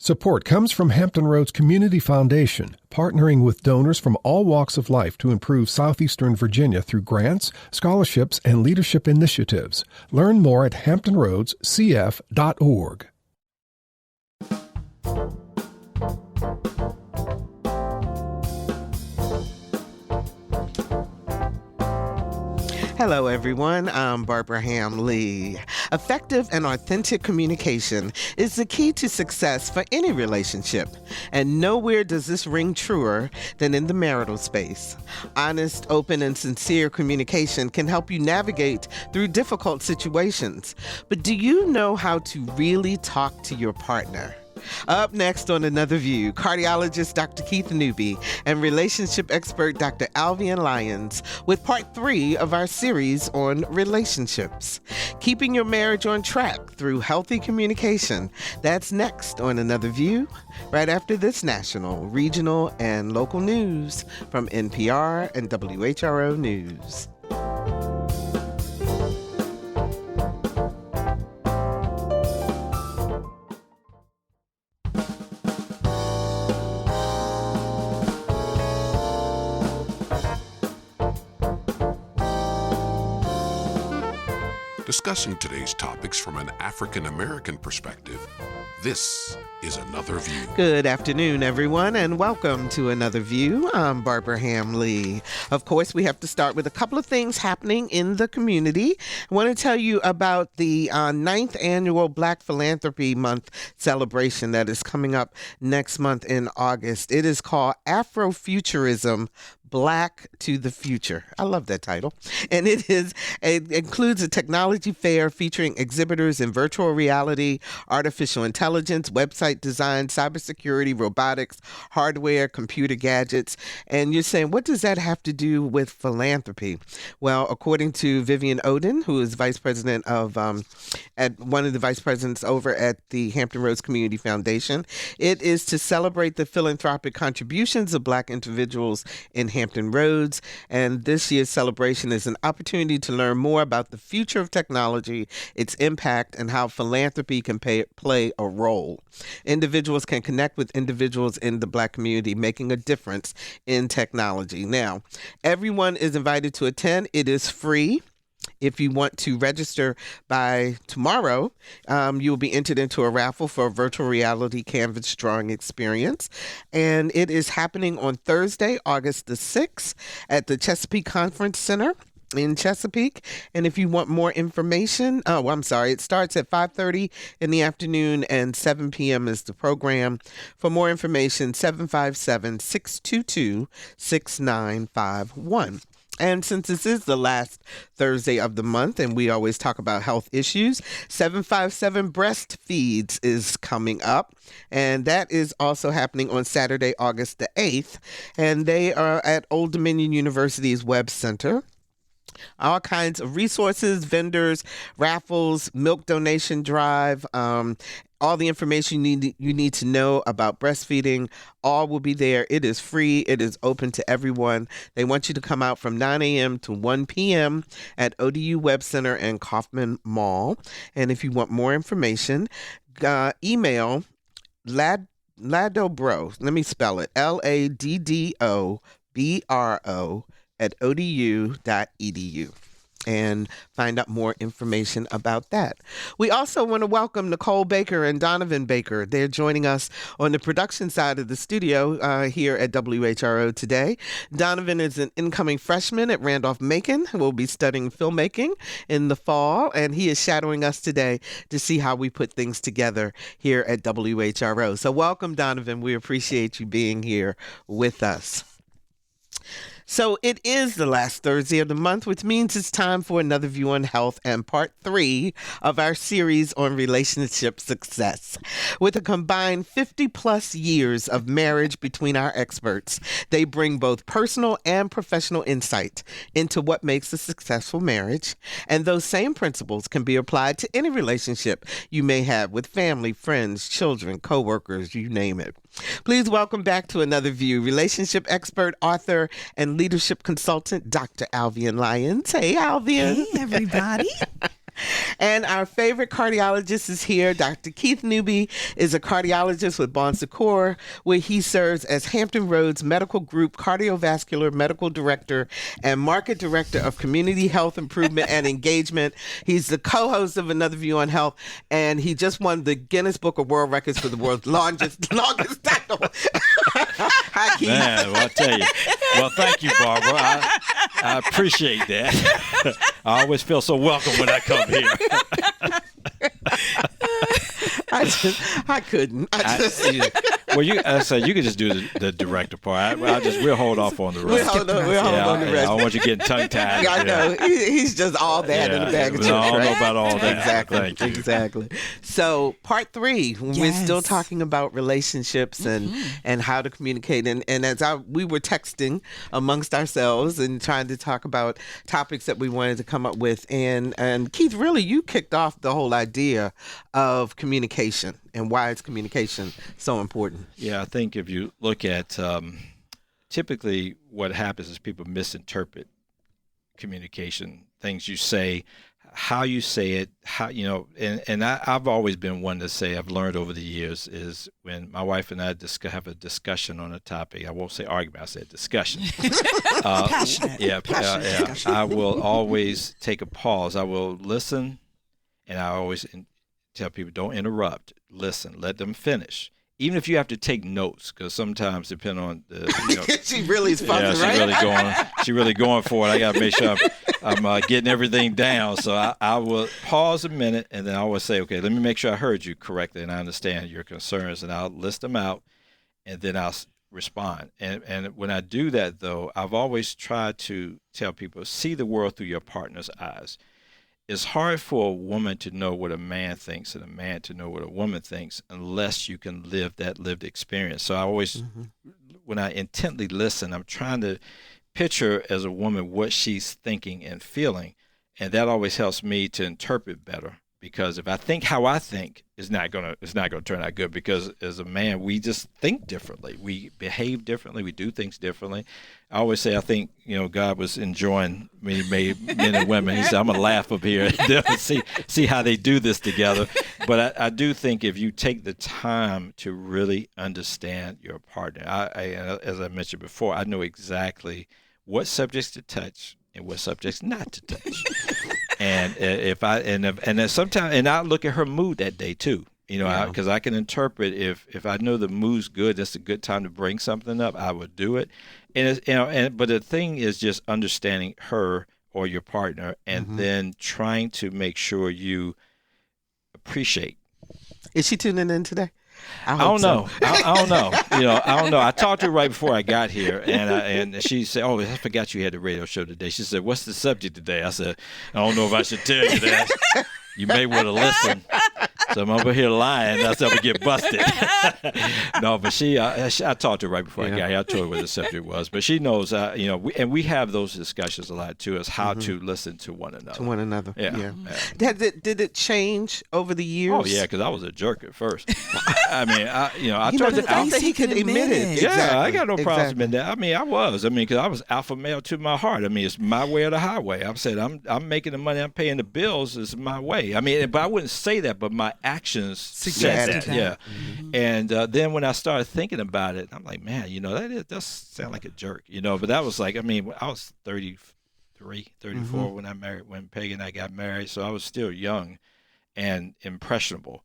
Support comes from Hampton Roads Community Foundation, partnering with donors from all walks of life to improve southeastern Virginia through grants, scholarships, and leadership initiatives. Learn more at hamptonroadscf.org. Hello, everyone. I'm Barbara Ham-Lee. Effective and authentic communication is the key to success for any relationship, and nowhere does this ring truer than in the marital space. Honest, open, and sincere communication can help you navigate through difficult situations. But do you know how to really talk to your partner? Up next on Another View, cardiologist Dr. Keith Newby and relationship expert Dr. Alvean Lyons with part 3 of our series on relationships. Keeping your marriage on track through healthy communication. That's next on Another View, right after this national, regional, and local news from NPR and WHRO News. Discussing today's topics from an African-American perspective, this is Another View. Good afternoon, everyone, and welcome to Another View. I'm Barbara Ham-Lee. Of course, we have to start with a couple of things happening in the community. I want to tell you about the 9th annual Black Philanthropy Month celebration that is coming up next month in August. It is called Afrofuturism, Black to the Future. I love that title. And it includes a technology fair featuring exhibitors in virtual reality, artificial intelligence, website design, cybersecurity, robotics, hardware, computer gadgets. And you're saying, what does that have to do with philanthropy? Well, according to Vivian Oden, who is vice president of, at one of the vice presidents over at the Hampton Roads Community Foundation, it is to celebrate the philanthropic contributions of Black individuals in Hampton Roads, and this year's celebration is an opportunity to learn more about the future of technology, its impact, and how philanthropy can play a role. Individuals can connect with individuals in the Black community, making a difference in technology. Now, everyone is invited to attend. It is free. If you want to register by tomorrow, you will be entered into a raffle for a virtual reality canvas drawing experience. And it is happening on Thursday, August the 6th at the Chesapeake Conference Center in Chesapeake. And if you want more information, it starts at 5:30 in the afternoon and 7 p.m. is the program. For more information, 757-622-6951. And since this is the last Thursday of the month and we always talk about health issues, 757 Breast Feeds is coming up. And that is also happening on Saturday, August the 8th. And they are at Old Dominion University's Webb Center. All kinds of resources, vendors, raffles, milk donation drive, all the information you need to know about breastfeeding, all will be there. It is free. It is open to everyone. They want you to come out from 9 a.m. to 1 p.m. at ODU Webb Center and Kaufman Mall. And if you want more information, email Ladobro. Let me spell it. LADDOBRO at odu.edu. And find out more information about that. We also want to welcome Nicole Baker and Donovan Baker. They're joining us on the production side of the studio here at WHRO today. Donovan is an incoming freshman at Randolph-Macon who will be studying filmmaking in the fall, and he is shadowing us today to see how we put things together here at WHRO. So welcome, Donovan. We appreciate you being here with us. So it is the last Thursday of the month, which means it's time for Another View on Health and part 3 of our series on relationship success. With a combined 50 plus years of marriage between our experts, they bring both personal and professional insight into what makes a successful marriage. And those same principles can be applied to any relationship you may have with family, friends, children, coworkers, you name it. Please welcome back to Another View relationship expert, author, and leadership consultant, Dr. Alvean Lyons. Hey, Alvean. Hey, everybody. And our favorite cardiologist is here. Dr. Keith Newby is a cardiologist with Bon Secours, where he serves as Hampton Roads Medical Group Cardiovascular Medical Director and Market Director of Community Health Improvement and Engagement. He's the co-host of Another View on Health, and he just won the Guinness Book of World Records for the world's longest title. Hi, Keith. Man, well, I tell you. Well, thank you, Barbara. I appreciate that. I always feel so welcome when I come here. I couldn't. Well, you could just do the director part. We'll hold off on the rest. We'll hold on the rest. I don't want you getting tongue-tied. I know. He's just all that in a bag of chips, I don't right? know about all that. Exactly. Thank you. Exactly. So part 3, we're still talking about relationships and how to communicate. And as we were texting amongst ourselves and trying to talk about topics that we wanted to come up with. And Keith, really, you kicked off the whole idea of communication and why is communication so important. Yeah, I think if you look at typically what happens is people misinterpret communication, things you say, how you say it, and I've always been one to say, I've learned over the years, is when my wife and I have a discussion on a topic, I won't say argument, I said discussion. Passionate. Discussion. I will always take a pause. I will listen, and I always tell people, don't interrupt. Listen, let them finish. Even if you have to take notes, because sometimes, depending on the, she really is fussing, right? She's really going for it. I got to make sure I'm getting everything down. So I will pause a minute, and then I will say, okay, let me make sure I heard you correctly and I understand your concerns, and I'll list them out, and then I'll respond. And when I do that, though, I've always tried to tell people, see the world through your partner's eyes. It's hard for a woman to know what a man thinks and a man to know what a woman thinks unless you can live that lived experience. So I always, when I intently listen, I'm trying to picture as a woman what she's thinking and feeling, and that always helps me to interpret better. Because if I think how I think, it's not gonna turn out good. Because as a man, we just think differently, we behave differently, we do things differently. I always say, I think God was enjoying me, made men and women. He said, I'm gonna laugh up here and see how they do this together. But I do think if you take the time to really understand your partner, as I mentioned before, I know exactly what subjects to touch and what subjects not to touch. And sometimes I look at her mood that day too, because I can interpret if I know the mood's good, that's a good time to bring something up, I would do it. And but the thing is just understanding her or your partner, and then trying to make sure you appreciate. Is she tuning in today? I don't know. I don't know. I don't know. I talked to her right before I got here, and she said, "Oh, I forgot you had the radio show today." She said, "What's the subject today?" I said, "I don't know if I should tell you that. You may want to listen." So I'm over here lying. That's how we get busted. No, but I talked to her right before I got here. I told her what the subject was, but she knows. We have those discussions a lot too, is how to listen to one another. To one another. Yeah. Did it change over the years? Oh yeah, because I was a jerk at first. I mean, I told the fact that he could admit it. Yeah, Exactly. I got no problem in that. I mean, because I was alpha male to my heart. I mean, it's my way or the highway. I said, I'm making the money, I'm paying the bills. It's my way. I mean, but I wouldn't say that, but my actions said that. Yeah. And then when I started thinking about it, I'm like, man, that does sound like a jerk, But that was like, I mean, I was 33, 34 when Peggy and I got married, so I was still young and impressionable.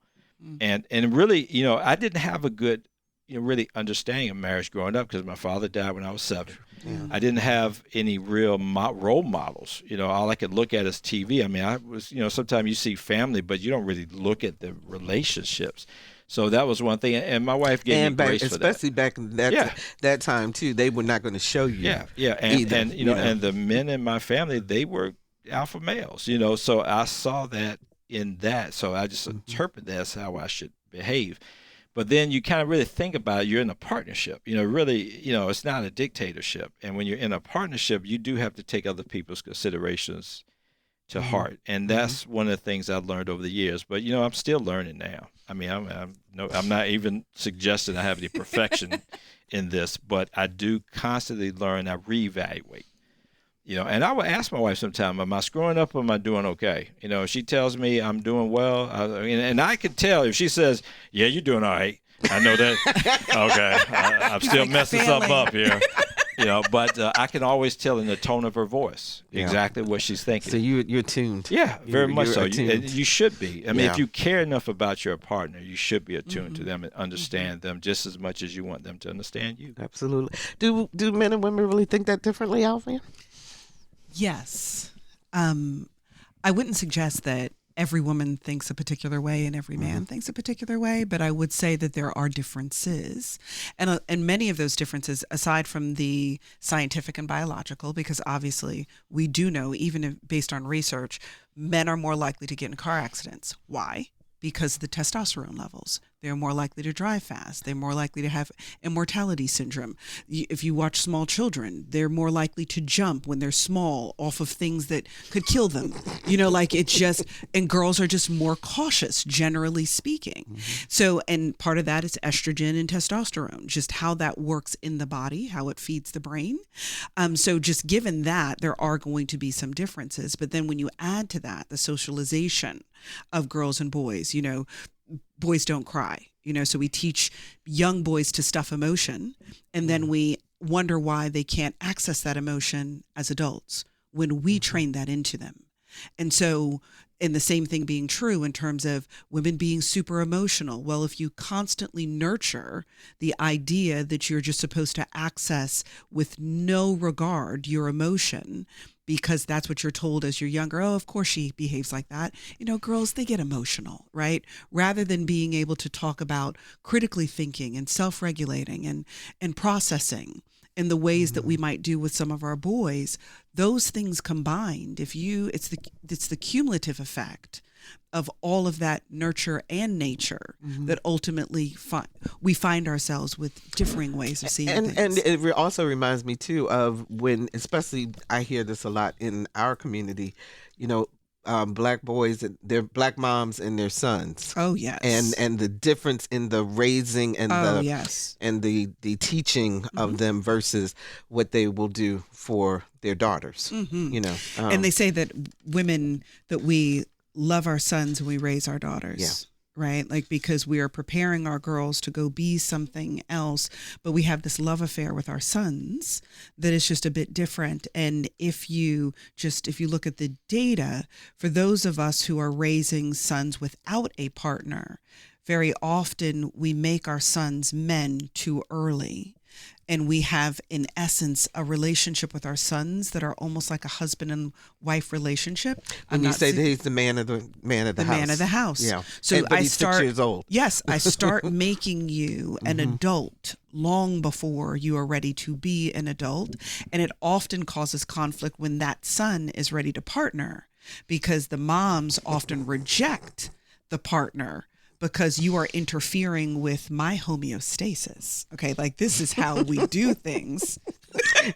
And really, I didn't have a good, really understanding of marriage growing up because my father died when I was 7. Yeah. I didn't have any real role models. All I could look at is TV. I mean, I was, sometimes you see family, but you don't really look at the relationships. So that was one thing. And my wife gave me grace for that. Especially back in that time, too. They were not going to show you. Yeah. And and the men in my family, they were alpha males, So I saw that in that. So I just interpret that as how I should behave. But then you kind of really think about it, you're in a partnership. Really, it's not a dictatorship. And when you're in a partnership, you do have to take other people's considerations to heart. And that's one of the things I've learned over the years. But, I'm still learning now. I mean, I'm not even suggesting I have any perfection in this, but I do constantly learn. I reevaluate. And I would ask my wife sometime, am I screwing up or am I doing okay? If she tells me I'm doing well, and I can tell if she says, yeah, you're doing all right. I know that. Okay. I'm still messing something up here. But I can always tell in the tone of her voice exactly what she's thinking. So you're tuned. Yeah, very much so. You should be. I mean, Yeah. if you care enough about your partner, you should be attuned to them and understand them just as much as you want them to understand you. Absolutely. Do men and women really think that differently, Alvean? Yes. I wouldn't suggest that every woman thinks a particular way and every man thinks a particular way, but I would say that there are differences. And many of those differences, aside from the scientific and biological, because obviously we do know, even based on research, men are more likely to get in car accidents. Why? Because of the testosterone levels. They're more likely to drive fast. They're more likely to have immortality syndrome. If you watch small children, they're more likely to jump when they're small off of things that could kill them. And girls are just more cautious, generally speaking. So, and part of that is estrogen and testosterone, just how that works in the body, how it feeds the brain. So just given that, there are going to be some differences. But then when you add to that the socialization of girls and boys, boys don't cry, so we teach young boys to stuff emotion, and then we wonder why they can't access that emotion as adults when we train that into them. And so, and the same thing being true in terms of women being super emotional. Well, if you constantly nurture the idea that you're just supposed to access with no regard your emotion, because that's what you're told as you're younger. Oh, of course she behaves like that. Girls, they get emotional, right? Rather than being able to talk about critically thinking and self-regulating and processing in the ways that we might do with some of our boys, those things combined, it's the cumulative effect of all of that nurture and nature that ultimately we find ourselves with differing ways of seeing things. And it also reminds me too of when, especially I hear this a lot in our community, black boys, their black moms and their sons. Oh yes. And the difference in the raising and the teaching of them versus what they will do for their daughters. And they say that women, that we love our sons and we raise our daughters. Right? Like, because we are preparing our girls to go be something else, but we have this love affair with our sons that is just a bit different. And if you look at the data, for those of us who are raising sons without a partner, very often we make our sons men too early. And we have, in essence, a relationship with our sons that are almost like a husband and wife relationship. When you say that he's the man of the house. The man of the house. Yeah. So but he's 6 years old. Yes, I start making you an adult long before you are ready to be an adult. And it often causes conflict when that son is ready to partner, because the moms often reject the partner because you are interfering with my homeostasis. Okay, like, this is how we do things.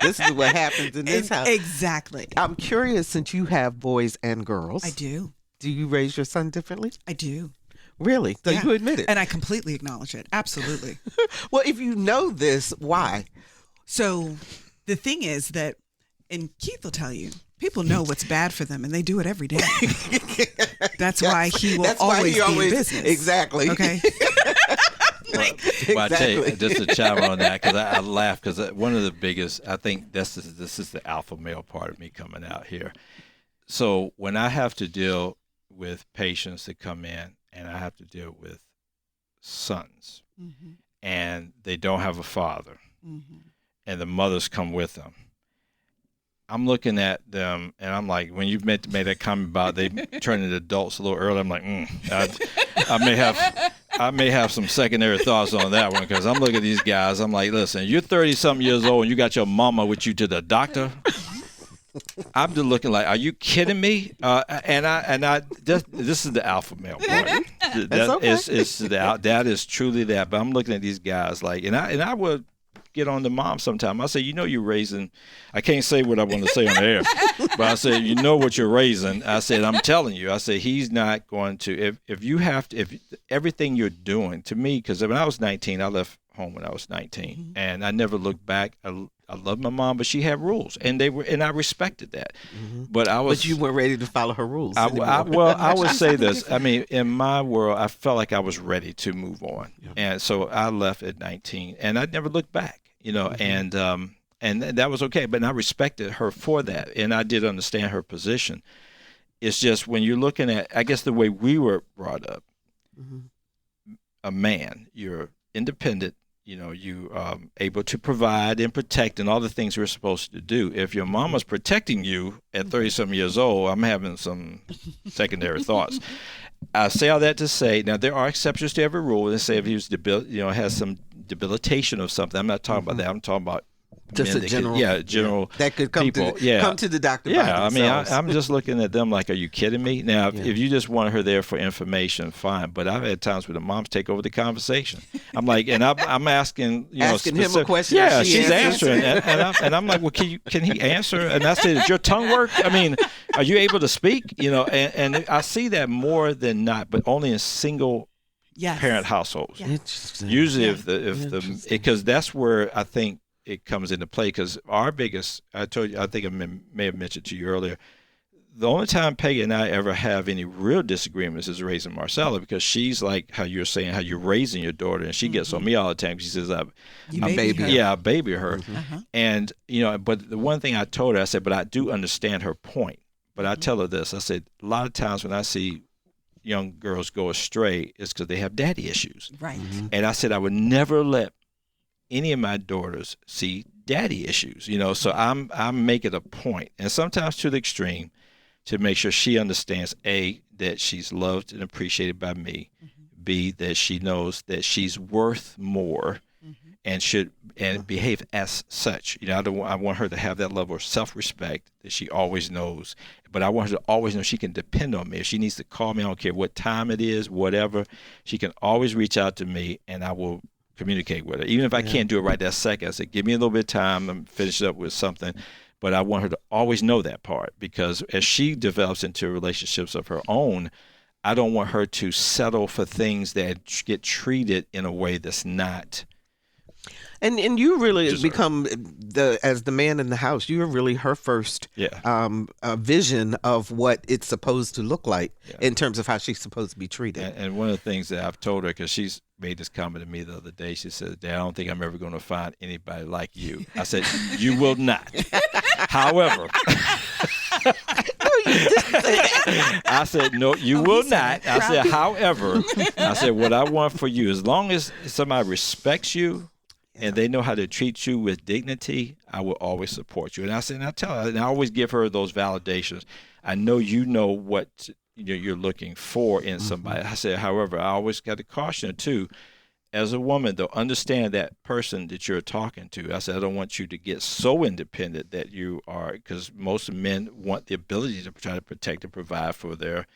This is what happens in this house. Exactly. I'm curious, since you have boys and girls. I do. Do you raise your son differently? I do. Really? So you admit it? And I completely acknowledge it. Absolutely. Well, if you know this, why? So the thing is that, and Keith will tell you, people know what's bad for them, and they do it every day. That's why he will always be in business. Exactly. Okay. Well, I tell you, just to chime on that, because I laugh, because one of the biggest, I think this is the alpha male part of me coming out here. So when I have to deal with patients that come in, and I have to deal with sons, and they don't have a father, and the mothers come with them, I'm looking at them, and I'm like, when you made that comment about they turn into adults a little early, I'm like, I may have some secondary thoughts on that one, because I'm looking at these guys. I'm like, listen, you're 30-something years old, and you got your mama with you to the doctor. I'm just looking like, are you kidding me? This is the alpha male part. That is truly that. But I'm looking at these guys like, and I would get on the mom sometime. I say, you're raising, I can't say what I want to say on the air, but I said, what you're raising. I said, I'm telling you, I said, he's not going to, if everything you're doing, to me, because when I was 19, I left home when I was 19, and I never looked back. I love my mom, but she had rules, and I respected that. But But you weren't ready to follow her rules. I would say this. I mean, in my world, I felt like I was ready to move on, and so I left at 19, and I never looked back. And that was okay. But I respected her for that, and I did understand her position. It's just when you're looking at, I guess, the way we were brought up, a man, you're independent. You able to provide and protect and all the things we're supposed to do. If your mama's protecting you at 30-some years old, I'm having some secondary thoughts. I say all that to say, now there are exceptions to every rule. Let's say if he was has some debilitation of something. I'm not talking about that. I'm talking about just a general, general that could come people. come to the doctor. Yeah, I mean, I'm just looking at them like, are you kidding me? Now, if you just want her there for information, fine. But I've had times where the moms take over the conversation. I'm like, and I'm asking, asking him a question. Yeah, she's answering, and I'm like, well, can he answer? And I said, does your tongue work? I mean, are you able to speak? And I see that more than not, but only in single parent households. Interesting. Usually, because that's where I think it comes into play, because our biggest, I think I may have mentioned to you earlier, the only time Peggy and I ever have any real disagreements is raising Marcella, because she's like how you're saying, how you're raising your daughter, and she gets on me all the time. She says, I baby her. And, but the one thing I told her, I said, but I do understand her point. But I tell her this, I said, a lot of times when I see young girls go astray, it's because they have daddy issues. Right. And I said, I would never let any of my daughters see daddy issues, so I'm making a point, and sometimes to the extreme, to make sure she understands, A, that she's loved and appreciated by me, B, that she knows that she's worth more and should behave as such. I want her to have that level of self-respect that she always knows, but I want her to always know she can depend on me. If she needs to call me, I don't care what time it is, whatever, she can always reach out to me, and I will communicate with her. Even if I can't do it right that second, I say, give me a little bit of time and finish up with something. But I want her to always know that part, because as she develops into relationships of her own, I don't want her to settle for things that get treated in a way that's not. And you really become as the man in the house. You're really her first vision of what it's supposed to look like in terms of how she's supposed to be treated. And one of the things that I've told her, because she's made this comment to me the other day, she said, Dad, I don't think I'm ever going to find anybody like you. I said, you will not. However, I said, no, you will not. I said, however, I said, what I want for you, as long as somebody respects you, and they know how to treat you with dignity, I will always support you. And I said, and I tell her, and I always give her those validations. I know you know what you're looking for in somebody. I said, however, I always got to caution her too. As a woman, though, understand that person that you're talking to. I said, I don't want you to get so independent that you are, because most men want the ability to try to protect and provide for their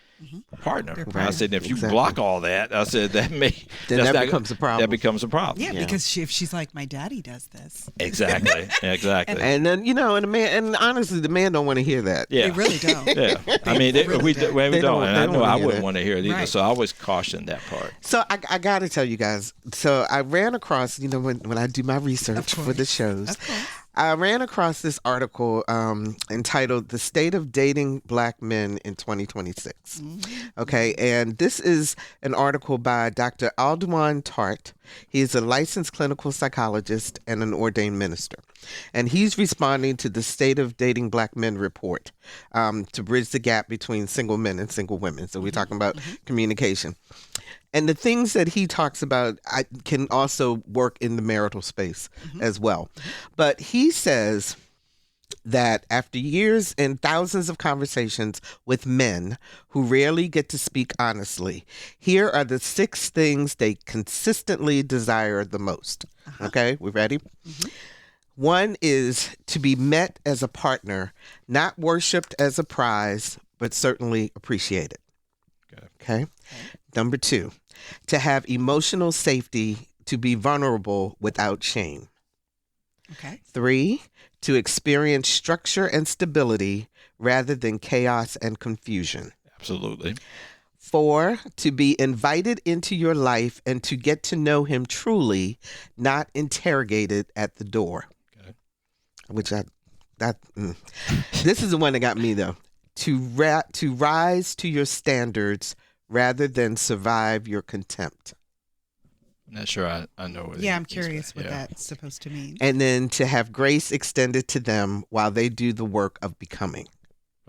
partner. I said, if you block all that, I said, that becomes a problem. That becomes a problem. Yeah, because if she's like, my daddy does this. Exactly. And then, and the man, and honestly, the man don't want to hear that. Yeah. They really don't. Yeah. I mean, we don't. And I know I wouldn't want to hear it either. Right. So I always caution that part. So I got to tell you guys, so I ran across, when I do my research for the shows, I ran across this article entitled "The State of Dating Black Men in 2026." Okay, and this is an article by Dr. Alvean Lyons. He's a licensed clinical psychologist and an ordained minister. And he's responding to the State of Dating Black Men report to bridge the gap between single men and single women. So we're talking about communication. And the things that he talks about can also work in the marital space as well. But he says that after years and thousands of conversations with men who rarely get to speak honestly, here are the 6 things they consistently desire the most. Okay, we ready? One is to be met as a partner, not worshipped as a prize, but certainly appreciated. Okay. Number 2, to have emotional safety, to be vulnerable without shame. Okay. 3, to experience structure and stability rather than chaos and confusion. Absolutely. 4, to be invited into your life and to get to know him truly, not interrogated at the door. This is the one that got me though. To rise to your standards rather than survive your contempt. Not sure I know what. Yeah, I'm curious what that's supposed to mean. And then to have grace extended to them while they do the work of becoming.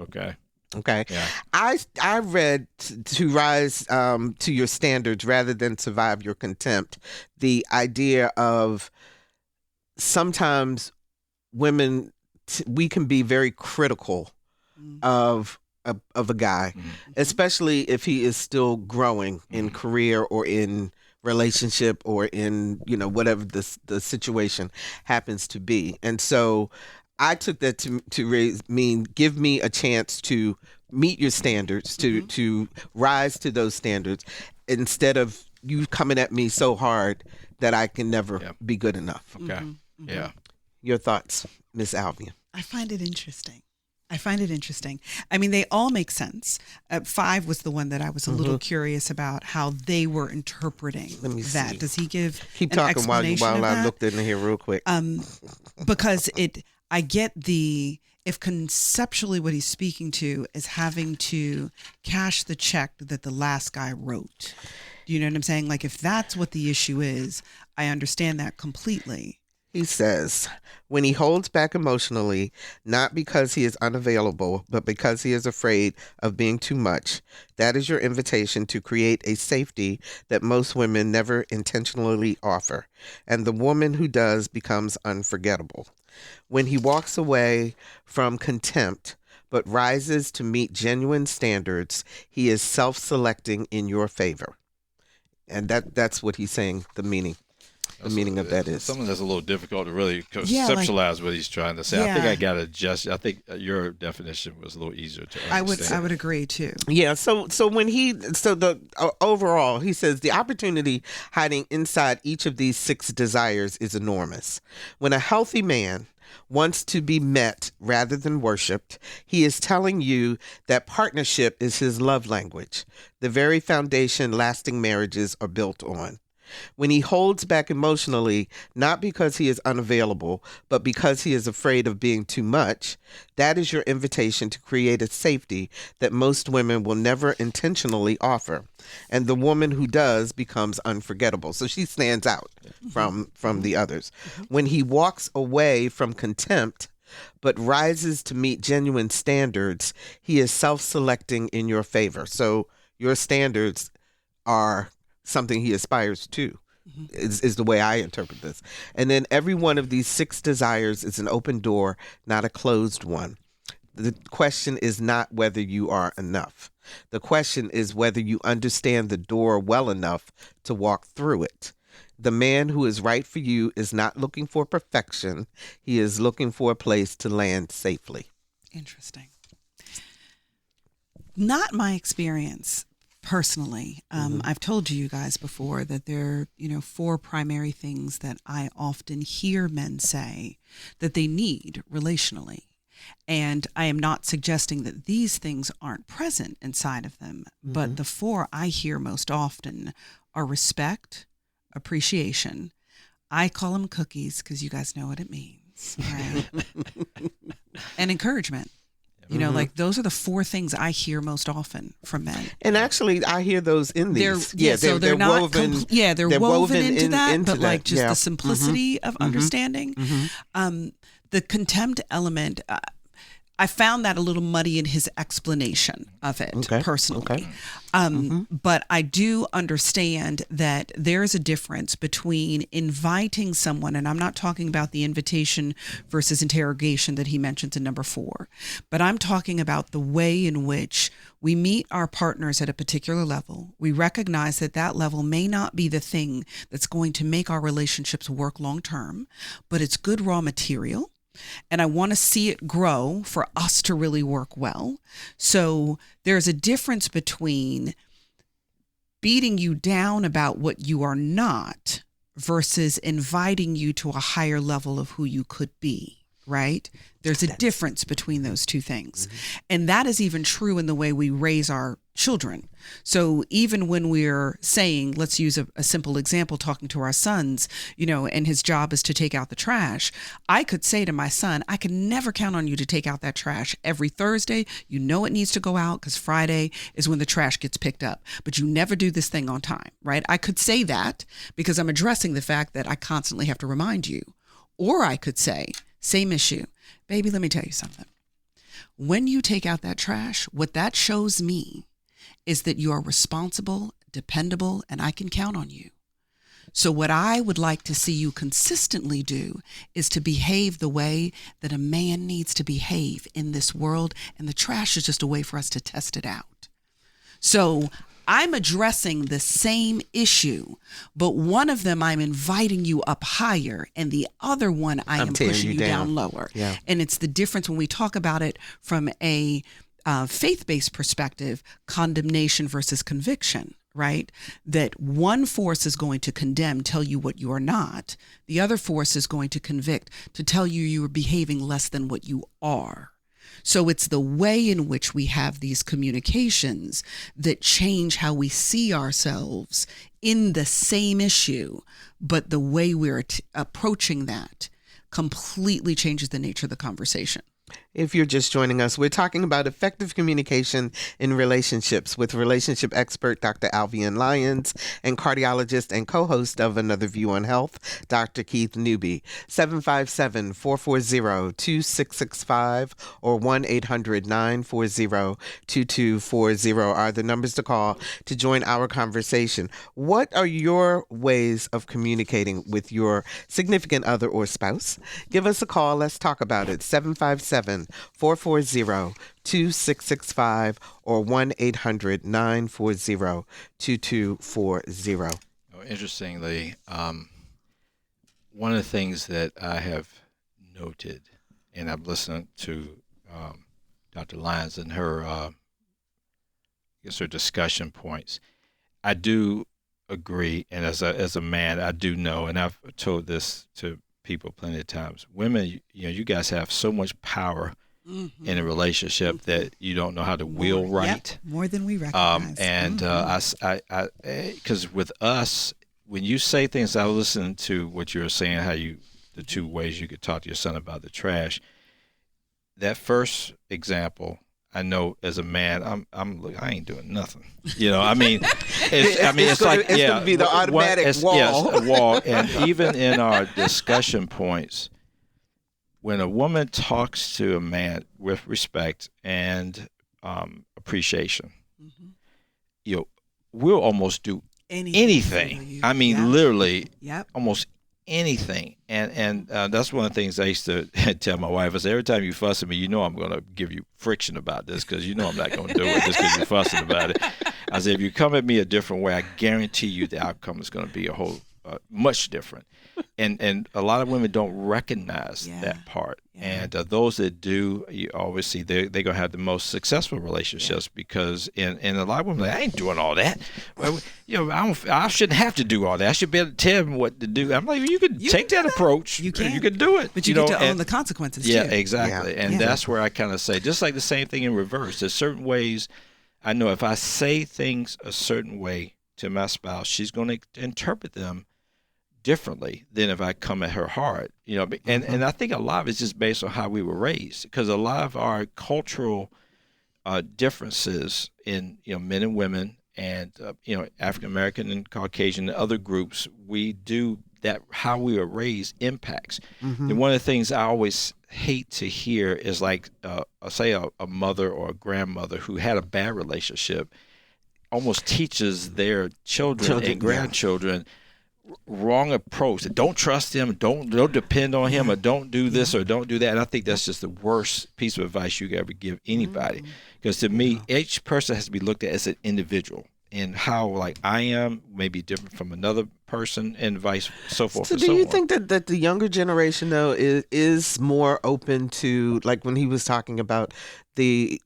Okay. Yeah. I read to rise to your standards rather than survive your contempt. The idea of sometimes women, we can be very critical of a guy, especially if he is still growing in career or in relationship or in, whatever the situation happens to be. And so I took that to mean give me a chance to meet your standards, to rise to those standards, instead of you coming at me so hard that I can never be good enough. Okay. Yeah. Your thoughts, Miss Alvean? I find it interesting. I mean, they all make sense. 5 was the one that I was a little curious about how they were interpreting that. See. Does he give Keep an talking while explanation of I that? looked in here real quick. Because I get if conceptually what he's speaking to is having to cash the check that the last guy wrote. Do you know what I'm saying? Like if that's what the issue is, I understand that completely. He says, when he holds back emotionally, not because he is unavailable, but because he is afraid of being too much, that is your invitation to create a safety that most women never intentionally offer, and the woman who does becomes unforgettable. When he walks away from contempt, but rises to meet genuine standards, he is self-selecting in your favor. And that's what he's saying, the meaning. The meaning of that is something that's a little difficult to really conceptualize what he's trying to say. Yeah. I think I got to adjust. I think your definition was a little easier to understand. I would agree too. Yeah. So overall, he says the opportunity hiding inside each of these 6 desires is enormous. When a healthy man wants to be met rather than worshipped, he is telling you that partnership is his love language, the very foundation lasting marriages are built on. When he holds back emotionally, not because he is unavailable, but because he is afraid of being too much, that is your invitation to create a safety that most women will never intentionally offer. And the woman who does becomes unforgettable. So she stands out from the others. When he walks away from contempt, but rises to meet genuine standards, he is self-selecting in your favor. So your standards are something he aspires to, is the way I interpret this. And then every one of these 6 desires is an open door, not a closed one. The question is not whether you are enough. The question is whether you understand the door well enough to walk through it. The man who is right for you is not looking for perfection. He is looking for a place to land safely. Interesting. Not my experience. Personally, I've told you guys before that there are, 4 primary things that I often hear men say that they need relationally. And I am not suggesting that these things aren't present inside of them, but the 4 I hear most often are respect, appreciation. I call them cookies because you guys know what it means, right? And encouragement. Like those are the 4 things I hear most often from men. And actually, I hear those in these. They're not woven. they're woven into that, into but like that. just the simplicity of understanding. The contempt element, I found that a little muddy in his explanation of it personally. But I do understand that there's a difference between inviting someone, and I'm not talking about the invitation versus interrogation that he mentions in number 4, but I'm talking about the way in which we meet our partners at a particular level. We recognize that that level may not be the thing that's going to make our relationships work long term, but it's good raw material. And I want to see it grow for us to really work well. So there's a difference between beating you down about what you are not versus inviting you to a higher level of who you could be. right? There's a difference between those two things. And that is even true in the way we raise our children. So even when we're saying, let's use a simple example, talking to our sons, and his job is to take out the trash, I could say to my son, I can never count on you to take out that trash every Thursday. You know it needs to go out because Friday is when the trash gets picked up, but you never do this thing on time, right? I could say that because I'm addressing the fact that I constantly have to remind you. Or I could say, same issue. Baby, let me tell you something. When you take out that trash, what that shows me is that you are responsible, dependable, and I can count on you. So what I would like to see you consistently do is to behave the way that a man needs to behave in this world, and the trash is just a way for us to test it out. So I'm addressing the same issue, but one of them I'm inviting you up higher, and the other one I am pushing you down lower. Yeah. And it's the difference when we talk about it from a faith-based perspective, condemnation versus conviction, right? That one force is going to condemn, tell you what you are not. The other force is going to convict, to tell you you are behaving less than what you are. So it's the way in which we have these communications that change how we see ourselves in the same issue, but the way we're approaching that completely changes the nature of the conversation. If you're just joining us, we're talking about effective communication in relationships with relationship expert Dr. Alvean Lyons and cardiologist and co-host of Another View on Health, Dr. Keith Newby. 757-440-2665 or 1-800-940-2240 are the numbers to call to join our conversation. What are your ways of communicating with your significant other or spouse? Give us a call. Let's talk about it. 757-440-2665 or 1-800-940-2240. Interestingly, one of the things that I have noted, and I've listened to Dr. Lyons and her, her discussion points, I do agree, and as a man, I do know, and I've told this to people plenty of times, women, you guys have so much power in a relationship that you don't know how to wield right. More than we recognize. Because with us, when you say things, I listened to what you were saying, how the two ways you could talk to your son about the trash. That first example, I know as a man, I ain't doing nothing. It's going to be the automatic wall. Yes, a wall. And even in our discussion points, when a woman talks to a man with respect and appreciation, we'll almost do anything. I mean, literally, almost anything. And that's one of the things I used to tell my wife. I said, every time you fuss at me, I'm going to give you friction about this because I'm not going to do it just because you're fussing about it. I said, if you come at me a different way, I guarantee you the outcome is going to be much different. And a lot of women don't recognize that part. And those that do, you always see they're going to have the most successful relationships because and a lot of women are like, I ain't doing all that. Well, I shouldn't have to do all that. I should be able to tell them what to do. I'm like, you can take that approach. You can do it. But you get to own the consequences too. Yeah, exactly. And that's where I kind of say, just like the same thing in reverse. There's certain ways I know if I say things a certain way to my spouse, she's going to interpret them differently than if I come at her hard, and I think a lot of it's just based on how we were raised, because a lot of our cultural differences in men and women and African American and Caucasian and other groups, we do that. How we were raised impacts. And one of the things I always hate to hear is like say a mother or a grandmother who had a bad relationship almost teaches their children and grandchildren wrong approach. Don't trust him, don't depend on him, or don't do this or don't do that. And I think that's just the worst piece of advice you could ever give anybody, because to me each person has to be looked at as an individual, and how like I am may be different from another person, and vice so forth. So do you think that the younger generation though is more open to, like when he was talking about the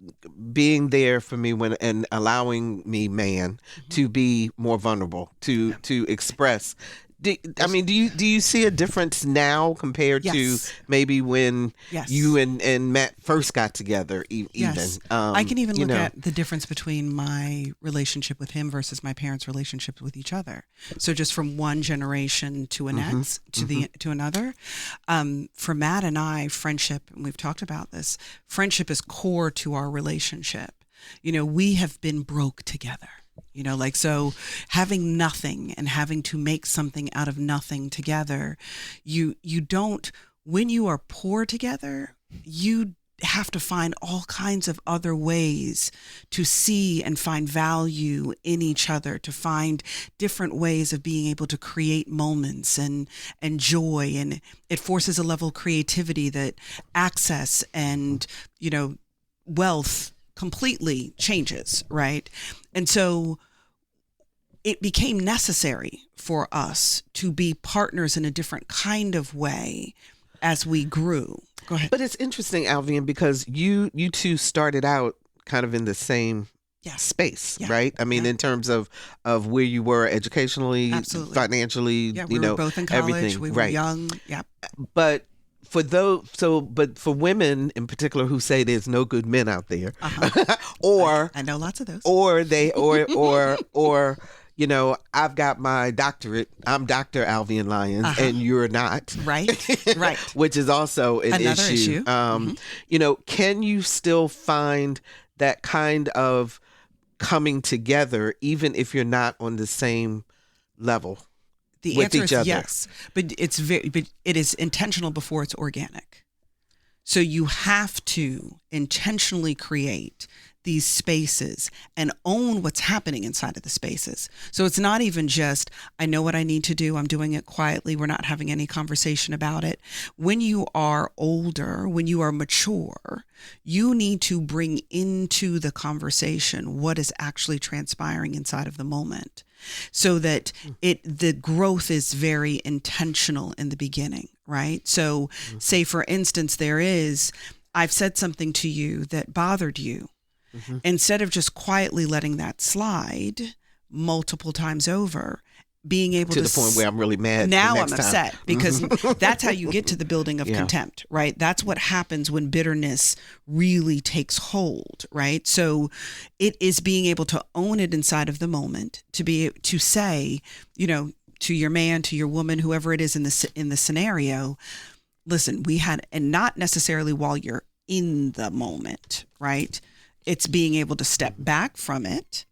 being there for me and allowing me, man, to be more vulnerable, to express? I mean, do you see a difference now compared to maybe when you and Matt first got together? Yes. I can even look at the difference between my relationship with him versus my parents' relationships with each other. So just from one generation to to another. For Matt and I, friendship, and we've talked about this, friendship is core to our relationship. We have been broke together. So having nothing and having to make something out of nothing together, you don't, when you are poor together, you have to find all kinds of other ways to see and find value in each other, to find different ways of being able to create moments and joy. And it forces a level of creativity that access and, wealth completely changes, right? And so it became necessary for us to be partners in a different kind of way as we grew. Go ahead. But it's interesting, Alvean, because you two started out kind of in the same space, right? I mean, in terms of where you were educationally, financially, we were both in college, everything. We were young. Yeah. But for women in particular who say there's no good men out there, or I know lots of those, or I've got my doctorate. I'm Dr. Alvean Lyons, and you're not. Right. Which is also another issue. Can you still find that kind of coming together, even if you're not on the same level? The answer is yes, but it is intentional before it's organic. So you have to intentionally create these spaces and own what's happening inside of the spaces. So it's not even just, I know what I need to do, I'm doing it quietly, we're not having any conversation about it. When you are older, when you are mature, you need to bring into the conversation what is actually transpiring inside of the moment, so that the growth is very intentional in the beginning, right? So say, for instance, I've said something to you that bothered you. Instead of just quietly letting that slide multiple times over, being able to the point where I'm really mad. Now I'm upset because that's how you get to the building of contempt, right? That's what happens when bitterness really takes hold, right? So it is being able to own it inside of the moment, to say, to your man, to your woman, whoever it is in the scenario, listen, we had, and not necessarily while you're in the moment, right? It's being able to step back from it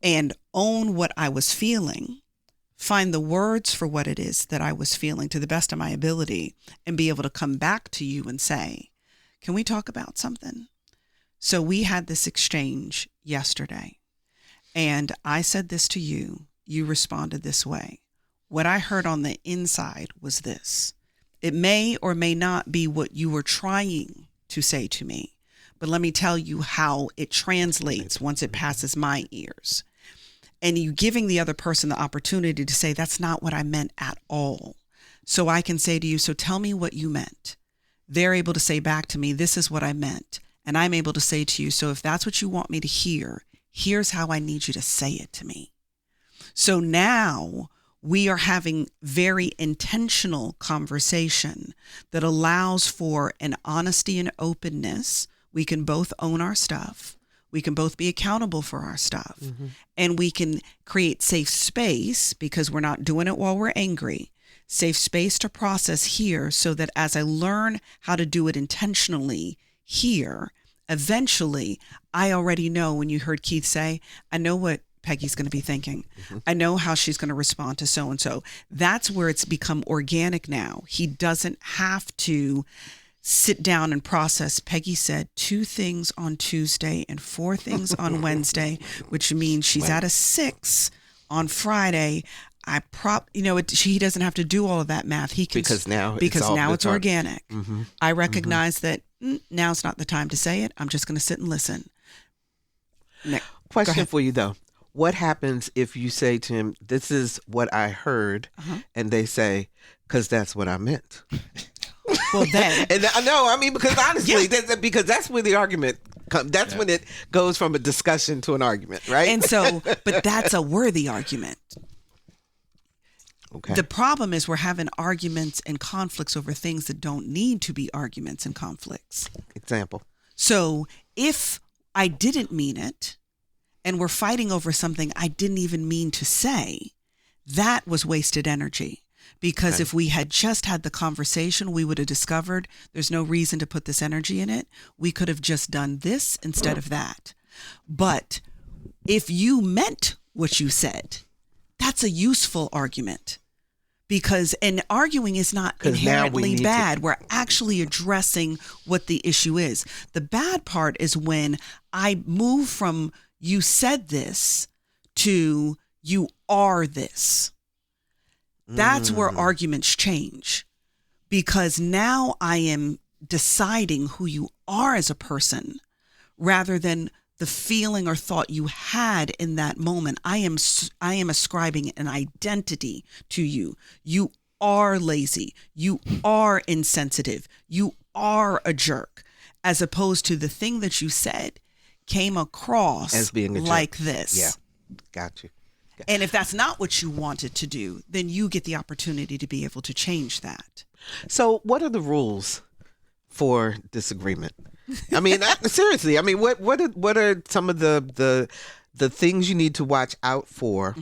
and own what I was feeling, find the words for what it is that I was feeling to the best of my ability, and be able to come back to you and say, can we talk about something? So we had this exchange yesterday, and I said this to you. You responded this way. What I heard on the inside was this. It may or may not be what you were trying to say to me, but let me tell you how it translates once it passes my ears. And you giving the other person the opportunity to say, that's not what I meant at all. So I can say to you, so tell me what you meant. They're able to say back to me, this is what I meant. And I'm able to say to you, so if that's what you want me to hear, here's how I need you to say it to me. So now we are having very intentional conversation that allows for an honesty and openness. We can both own our stuff. We can both be accountable for our stuff. And we can create safe space, because we're not doing it while we're angry. Safe space to process here, so that as I learn how to do it intentionally here, eventually I already know, when you heard Keith say, I know what Peggy's going to be thinking. I know how she's going to respond to so-and-so. That's where it's become organic now. He doesn't have to sit down and process. Peggy said 2 things on Tuesday and 4 things on Wednesday, which means she's at a 6 on Friday. He doesn't have to do all of that math. He can, because now it's organic. I recognize that now's not the time to say it. I'm just going to sit and listen. Question for you though. What happens if you say to him, this is what I heard, and they say, because that's what I meant? Well, then. And because honestly, because that's where the argument comes. That's when it goes from a discussion to an argument, right? And so, but that's a worthy argument. Okay. The problem is we're having arguments and conflicts over things that don't need to be arguments and conflicts. Example. So if I didn't mean it and we're fighting over something I didn't even mean to say, that was wasted energy. Because if we had just had the conversation, we would have discovered there's no reason to put this energy in it. We could have just done this instead of that. But if you meant what you said, that's a useful argument. Because arguing is not inherently bad. We're actually addressing what the issue is. The bad part is when I move from you said this to you are this. That's where arguments change, because now I am deciding who you are as a person rather than the feeling or thought you had in that moment. I am ascribing an identity to you. You are lazy. You are insensitive. You are a jerk, as opposed to the thing that you said came across as being a jerk. Like this. Yeah, got you. And if that's not what you wanted to do, then you get the opportunity to be able to change that. So what are the rules for disagreement? I mean, seriously, I mean, what are some of the things you need to watch out for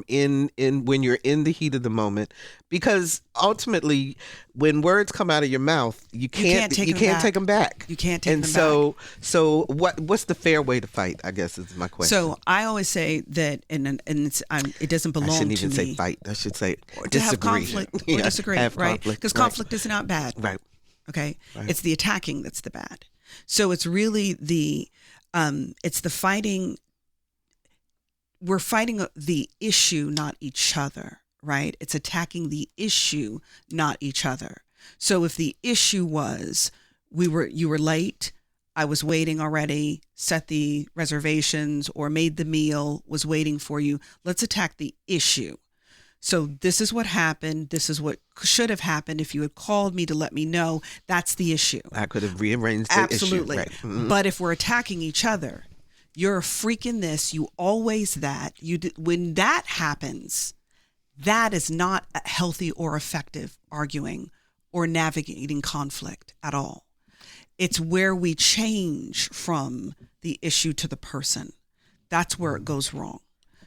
in when you're in the heat of the moment? Because ultimately, when words come out of your mouth, you can't take them back. You can't take them back. And so what's the fair way to fight, I guess, is my question. So I always say that, and it doesn't belong to me. I shouldn't even say fight. I should say or to disagree. have conflict or disagree, right? Because conflict is not bad. Right. Okay. Right. It's the attacking that's the bad. So it's really it's the fighting. We're fighting the issue, not each other, right? It's attacking the issue, not each other. So if the issue was you were late, I was waiting already, set the reservations or made the meal, was waiting for you, let's attack the issue. So this is what happened. This is what should have happened. If you had called me to let me know, that's the issue. I could have rearranged the Absolutely. issue. Right. Mm-hmm. But if we're attacking each other, you're freaking this, you always that. When that happens, that is not a healthy or effective arguing or navigating conflict at all. It's where we change from the issue to the person. That's where it goes wrong.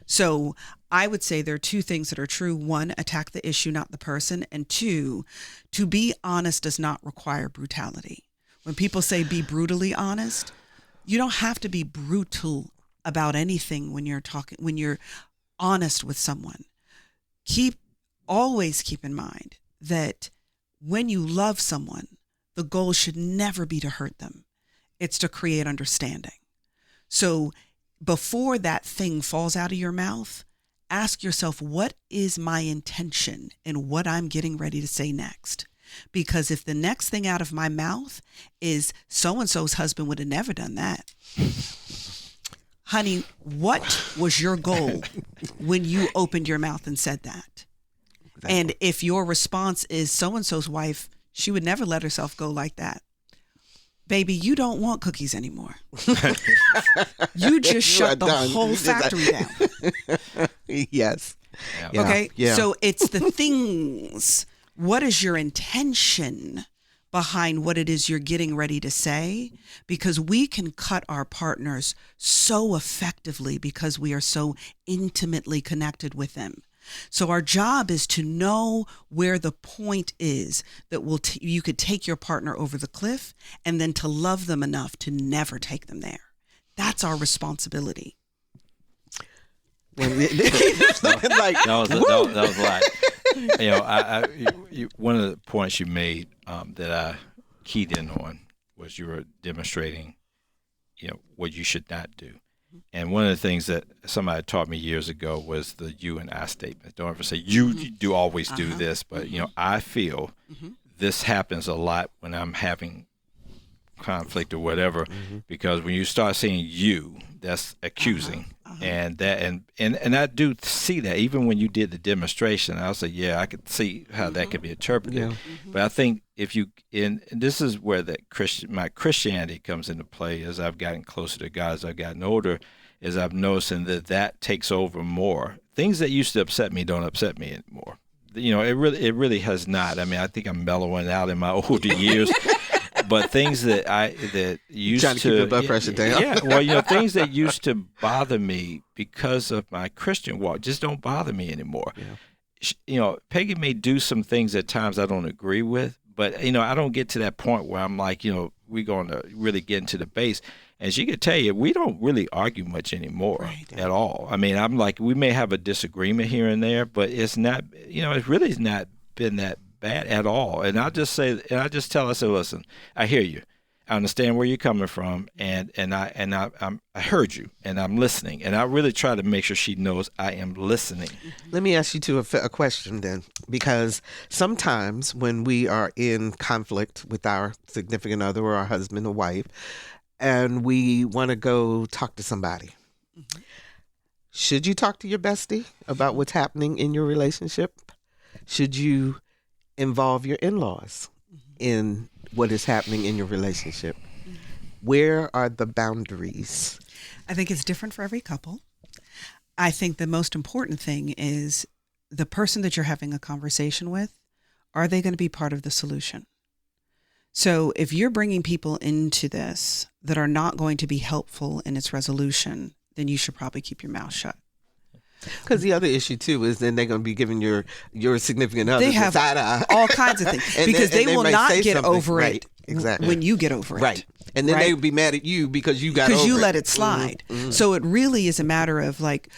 So I would say there are two things that are true. One, attack the issue, not the person. And two, to be honest does not require brutality. When people say be brutally honest, you don't have to be brutal about anything when you're honest with someone. Always keep in mind that when you love someone, the goal should never be to hurt them. It's to create understanding. So before that thing falls out of your mouth, ask yourself, what is my intention in what I'm getting ready to say next? Because if the next thing out of my mouth is so-and-so's husband would have never done that. Honey, what was your goal when you opened your mouth and said that? Exactly. And if your response is so-and-so's wife, she would never let herself go like that. Baby, you don't want cookies anymore. You just shut the whole factory down. Yes. Yeah. Okay. Yeah. So it's the things. What is your intention behind what it is you're getting ready to say? Because we can cut our partners so effectively because we are so intimately connected with them. So our job is to know where the point is that you could take your partner over the cliff, and then to love them enough to never take them there. That's our responsibility. That was a lot. One of the points you made that I keyed in on was you were demonstrating, what you should not do. And one of the things that somebody taught me years ago was the you and I statement. Don't ever say you do always do this, but I feel this happens a lot when I'm having conflict or whatever, because when you start saying you, that's accusing. And I do see that even when you did the demonstration. I'll say, yeah, I could see how that could be interpreted. Yeah. But I think and this is where my Christianity comes into play as I've gotten closer to God, as I've gotten older, is I'm noticing that takes over more. Things that used to upset me don't upset me anymore. it really has not. I mean, I think I'm mellowing out in my older years. But things that used trying to keep your blood pressure down. Yeah, well, things that used to bother me because of my Christian walk just don't bother me anymore. Yeah. Peggy may do some things at times I don't agree with, but I don't get to that point where I'm like, we're going to really get into the base. And she could tell you, we don't really argue much anymore at all. I mean, I'm like, we may have a disagreement here and there, but it's not, it really has not been that bad at all. And I just tell her, I say, listen, I hear you. I understand where you're coming from, and I heard you, and I'm listening. And I really try to make sure she knows I am listening. Let me ask you a question then, because sometimes when we are in conflict with our significant other or our husband or wife, and we want to go talk to somebody, should you talk to your bestie about what's happening in your relationship? Should you involve your in-laws in what is happening in your relationship? Where are the boundaries? I think it's different for every couple. I think the most important thing is the person that you're having a conversation with, are they going to be part of the solution? So if you're bringing people into this that are not going to be helpful in its resolution, then you should probably keep your mouth shut. Because the other issue too is then they're going to be giving your significant other they have all kinds of things because they will not get over it when you get over it. Right. And then they would be mad at you because you got over it. Because you let it slide. So it really is a matter of like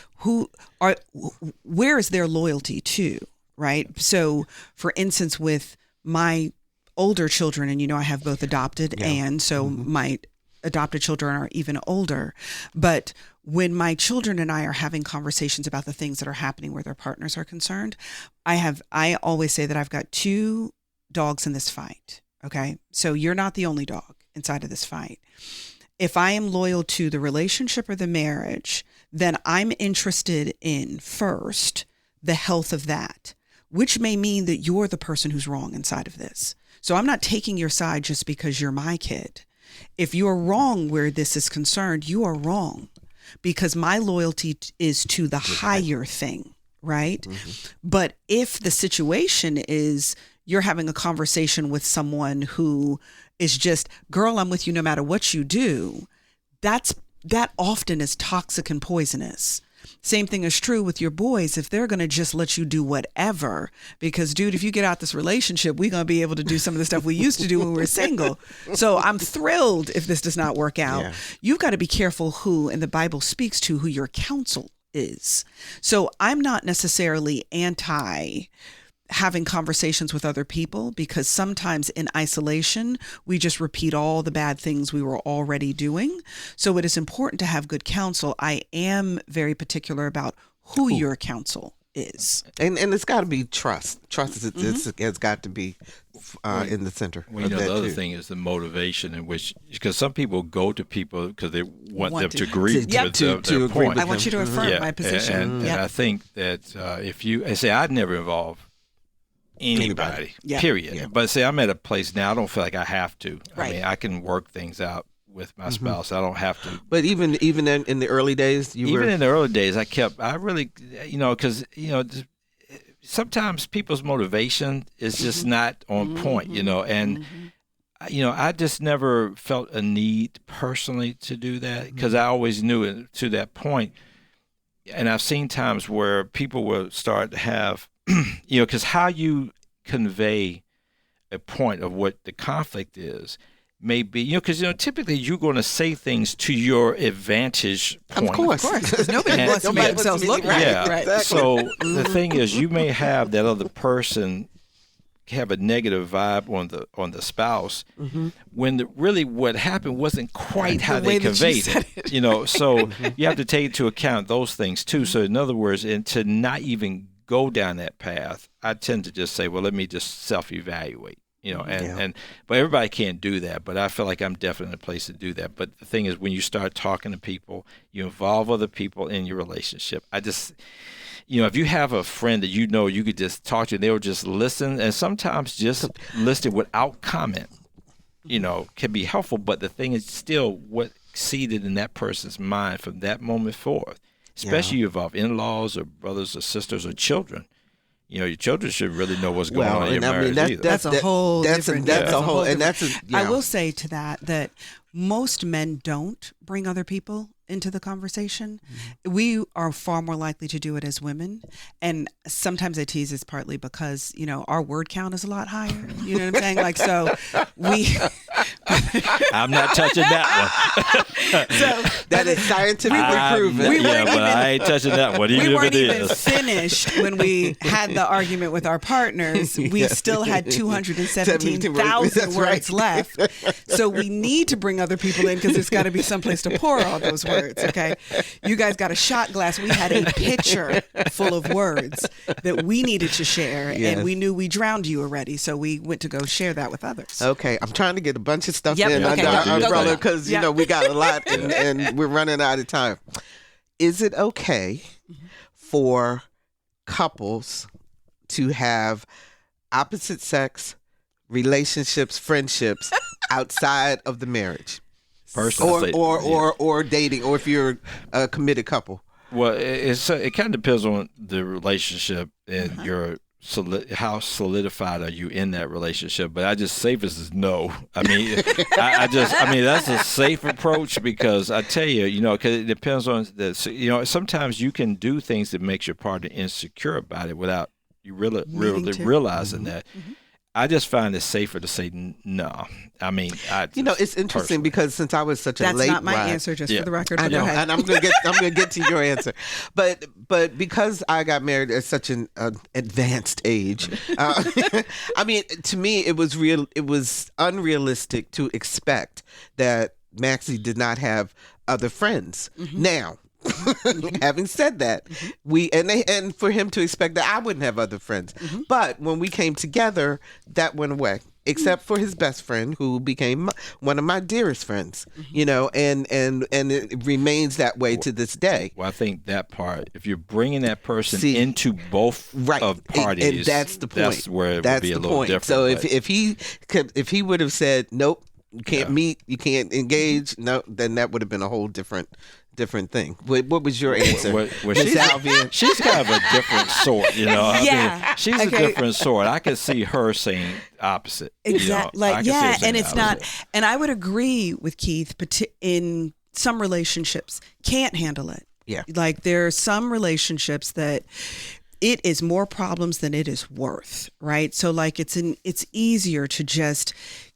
where is their loyalty to, right? So for instance, with my older children, and I have both adopted and so my adopted children are even older, but when my children and I are having conversations about the things that are happening where their partners are concerned, I always say that I've got two dogs in this fight. Okay. So you're not the only dog inside of this fight. If I am loyal to the relationship or the marriage, then I'm interested in first the health of that, which may mean that you're the person who's wrong inside of this. So I'm not taking your side just because you're my kid. If you are wrong where this is concerned, you are wrong. Because my loyalty is to the higher thing, right? But if the situation is you're having a conversation with someone who is just, girl, I'm with you no matter what you do, that often is toxic and poisonous. Same thing is true with your boys. If they're going to just let you do whatever, because dude, if you get out this relationship, we're going to be able to do some of the stuff we used to do when we were single. So I'm thrilled if this does not work out. Yeah. You've got to be careful who, and the Bible speaks to who your counsel is. So I'm not necessarily anti having conversations with other people, because sometimes in isolation, we just repeat all the bad things we were already doing. So it is important to have good counsel. I am very particular about who your counsel is. And it's got to be trust. Trust has got to be in the center. Well, the other thing is the motivation in which, because some people go to people because they want them to agree with their point. I want you to affirm my position. And I think that if you, I say I'd never involve anybody. Period. Yeah. But say I'm at a place now, I don't feel like I have to. Right. I mean, I can work things out with my spouse. I don't have to. But even in the early days, in the early days, I really, because sometimes people's motivation is just not on point, and I just never felt a need personally to do that, because I always knew it to that point. And I've seen times where people will start to have, because how you convey a point of what the conflict is may be, because typically you're going to say things to your advantage point. Of course. Because nobody wants to make themselves look right. Yeah. Right. Exactly. So the thing is, you may have that other person have a negative vibe on the spouse, when really what happened wasn't quite how they conveyed it. So you have to take into account those things too. So in other words, and to not even go down that path, I tend to just say, well, let me just self-evaluate, but everybody can't do that. But I feel like I'm definitely in a place to do that. But the thing is, when you start talking to people, you involve other people in your relationship. I just, if you have a friend that you could just talk to, and they'll just listen, and sometimes just listen without comment, can be helpful. But the thing is still what seeded in that person's mind from that moment forth. Especially you involve in-laws or brothers or sisters or children, your children should really know what's going on in your and I mean, marriage either. That's a whole different. That's a whole, and that's I will say to that most men don't bring other people into the conversation. We are far more likely to do it as women. And sometimes I tease it's partly because, our word count is a lot higher. You know what I'm saying? Like, so I'm not touching that one. So that is scientifically proven. But I ain't touching that one, even we if weren't it even is. finished when we had the argument with our partners. We still had 217,000 words left. So we need to bring other people in because there's got to be someplace to pour all those words, okay? You guys got a shot glass. We had a pitcher full of words that we needed to share, and we knew we drowned you already, so we went to go share that with others. Okay, I'm trying to get a bunch of stuff Yep, in okay, under our go, umbrella go. because, Yep. we got a lot and we're running out of time. Is it okay for couples to have opposite sex relationships, friendships outside of the marriage? Personally, or dating, or if you're a committed couple? Well, it kind of depends on the relationship and your how solidified are you in that relationship. But I just safest is no. I mean, I mean that's a safe approach because I tell you, because it depends on sometimes you can do things that makes your partner insecure about it without you really realizing that. Mm-hmm. I just find it safer to say no. I mean, it's interesting because since I was such a late That's not my ride, answer, just for the record. I know, go ahead. and I'm gonna get to your answer, but because I got married at such an advanced age, I mean, to me, it was unrealistic to expect that Maxie did not have other friends. Mm-hmm. Now, having said that, and for him to expect that I wouldn't have other friends, but when we came together, that went away. Except for his best friend, who became one of my dearest friends, and it remains that way to this day. Well, I think that part, if you're bringing that person into both of parties, and that's the point. That's where it would be a little different. So if he would have said, nope, you can't meet, you can't engage, no, then that would have been a whole different thing. What was your answer? She's kind of a different sort, Yeah. I mean, she's a different sort. I can see her saying opposite. Exactly. And it's not. And I would agree with Keith, but in some relationships can't handle it. Yeah. Like there are some relationships that it is more problems than it is worth, right? So like it's easier to just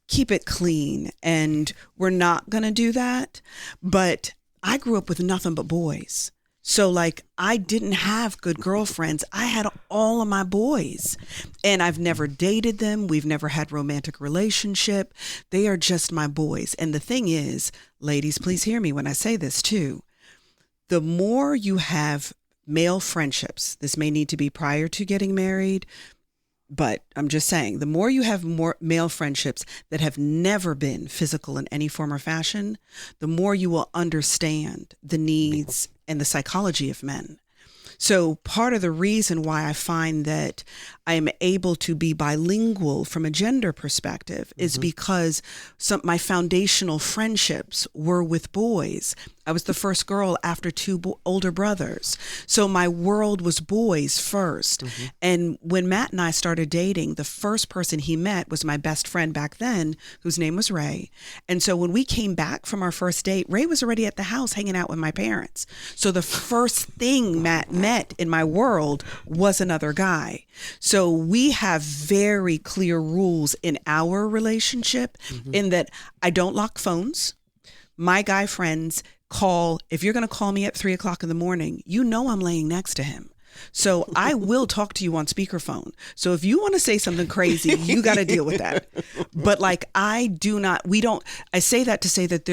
keep it clean, and we're not going to do that. But I grew up with nothing but boys. So like I didn't have good girlfriends. I had all of my boys, and I've never dated them. We've never had romantic relationship. They are just my boys. And the thing is, ladies, please hear me when I say this too. The more you have male friendships, this may need to be prior to getting married, but I'm just saying, the more you have more male friendships that have never been physical in any form or fashion, the more you will understand the needs and the psychology of men. So part of the reason why I find that I am able to be bilingual from a gender perspective is because my foundational friendships were with boys. I was the first girl after two older brothers. So my world was boys first. Mm-hmm. And when Matt and I started dating, the first person he met was my best friend back then, whose name was Ray. And so when we came back from our first date, Ray was already at the house hanging out with my parents. So the first thing Matt met in my world was another guy. So we have very clear rules in our relationship in that I don't lock phones. My guy friends if you're going to call me at 3:00 in the morning, I'm laying next to him. So I will talk to you on speakerphone. So if you want to say something crazy, you got to deal with that. But like I say that to say that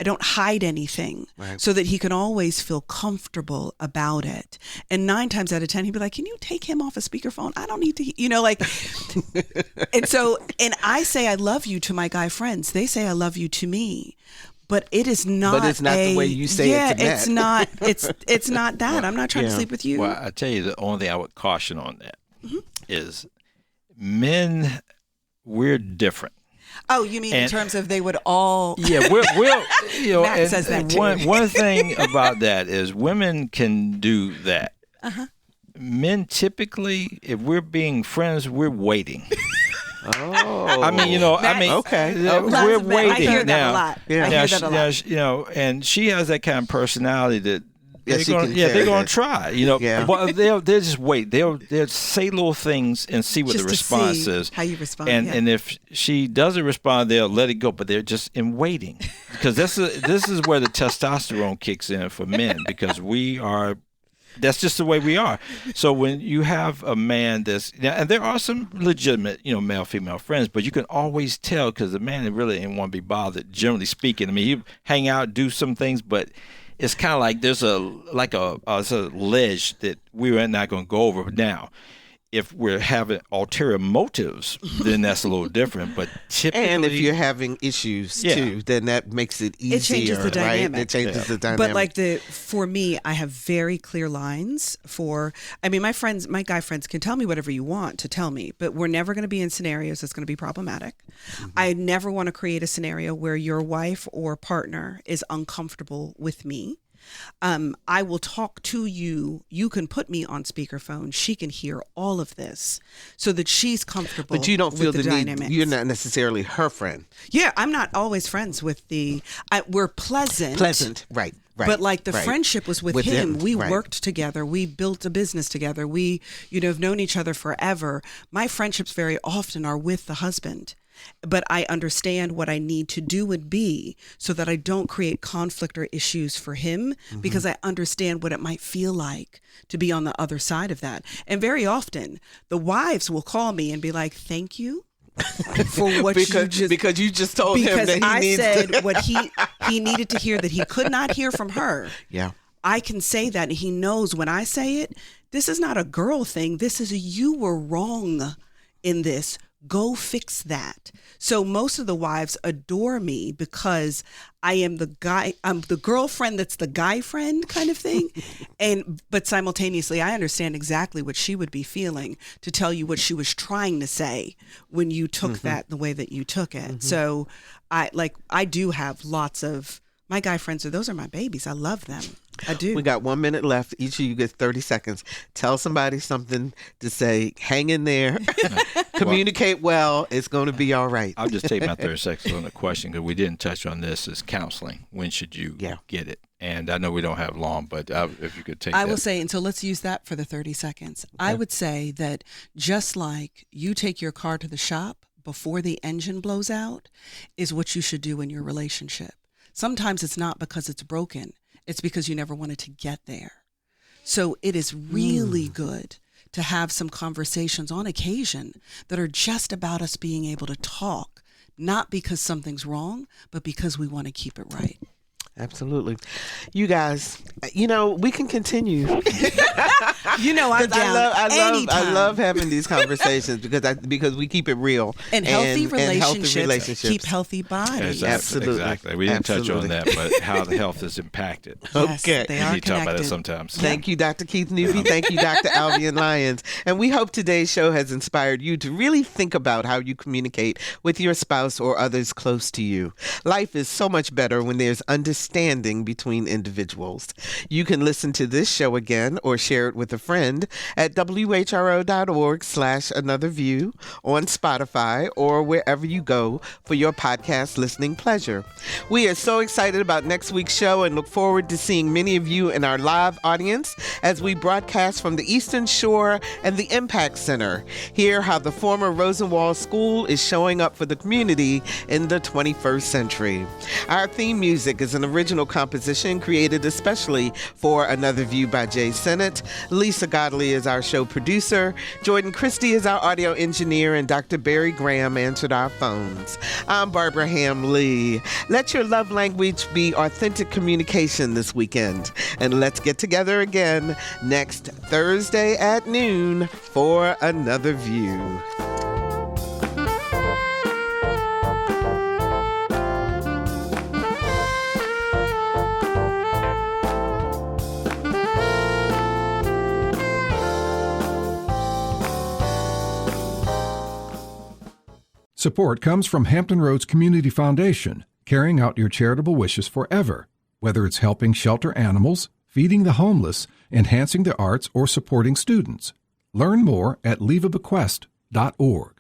I don't hide anything, right, so that he can always feel comfortable about it. And 9 times out of 10, he'd be like, can you take him off a speakerphone? I don't need to, and I say I love you to my guy friends. They say I love you to me. But it is not. But it's not the way you say it to Matt. It's not. It's not that. Well, I'm not trying to sleep with you. Well, I tell you, the only thing I would caution on that is men. We're different. Oh, you mean in terms of they would all? Yeah, we'll Matt says that too. One thing about that is women can do that. men typically, if we're being friends, we're waiting. Oh, I mean, okay. We're waiting I hear now. that a lot. Yeah. I hear that a lot. Now, and she has that kind of personality that Yeah, they're she going. can Yeah, carry they're going that. to try. Yeah. But they'll just wait. They'll say little things and see what Just the to response see is. how you respond, And yeah. and if she doesn't respond, they'll let it go. But they're just in waiting, because this is where the testosterone kicks in for men, because we are. That's just the way we are. So when you have a man and there are some legitimate, male-female friends, but you can always tell, because the man really ain't want to be bothered, generally speaking. I mean, you hang out, do some things, but it's kind of like there's a ledge that we are not going to go over now. If we're having ulterior motives, then that's a little different. But typically, And if you're having issues too, then that makes it easier. It changes the right? dynamic. It changes the dynamic. But for me, I have very clear lines my guy friends can tell me whatever you want to tell me, but we're never going to be in scenarios that's going to be problematic. Mm-hmm. I never want to create a scenario where your wife or partner is uncomfortable with me. I will talk to you. You can put me on speakerphone. She can hear all of this so that she's comfortable. But you don't feel with the need. dynamics. You're not necessarily her friend. Yeah, I'm not always friends with we're pleasant. Pleasant, right. But like the friendship was with him. We right. worked together. We built a business together. We, have known each other forever. My friendships very often are with the husband. But I understand what I need to do and be so that I don't create conflict or issues for him, because I understand what it might feel like to be on the other side of that. And very often the wives will call me and be like, thank you for what because you just told him that he said what he needed to hear that he could not hear from her. Yeah. I can say that, and he knows when I say it, this is not a girl thing. This is you were wrong in this. Go fix that. So most of the wives adore me because I am I'm the girlfriend that's the guy friend kind of thing. But simultaneously, I understand exactly what she would be feeling to tell you what she was trying to say when you took that the way that you took it. So I do have lots of, my guy friends, those are my babies. I love them. I do. We got 1 minute left. Each of you gets 30 seconds. Tell somebody something to say. Hang in there. Communicate well. It's going to be all right. I'll just take my 30 seconds on the question, because we didn't touch on this, is counseling. When should you get it? And I know we don't have long, but if you could take I will say, and so let's use that for the 30 seconds. Okay. I would say that just like you take your car to the shop before the engine blows out is what you should do in your relationship. Sometimes it's not because it's broken. It's because you never wanted to get there. So it is really good to have some conversations on occasion that are just about us being able to talk, not because something's wrong, but because we want to keep it right. Absolutely. You guys, we can continue. I'm down. I love having these conversations because we keep it real. And healthy relationships keep healthy bodies. Absolutely. Exactly. We didn't touch on that, but how the health is impacted. Yes, okay. They are we need to talk about connected. that sometimes. Thank you, Dr. Keith Newby. Thank you, Dr. Alvean Lyons. And we hope today's show has inspired you to really think about how you communicate with your spouse or others close to you. Life is so much better when there's understanding between individuals. You can listen to this show again or share it with a friend at whro.org/anotherview, on Spotify, or wherever you go for your podcast listening pleasure. We are so excited about next week's show and look forward to seeing many of you in our live audience as we broadcast from the Eastern Shore and the Impact Center. Hear how the former Rosenwald School is showing up for the community in the 21st century. Our theme music is an original composition created especially for Another View by Jay Sennett. Lisa Godley is our show producer. Jordan Christie is our audio engineer, and Dr. Barry Graham answered our phones. I'm Barbara Ham Lee. Let your love language be authentic communication this weekend. And let's get together again next Thursday at noon for Another View. Support comes from Hampton Roads Community Foundation, carrying out your charitable wishes forever. Whether it's helping shelter animals, feeding the homeless, enhancing the arts, or supporting students. Learn more at leaveabequest.org.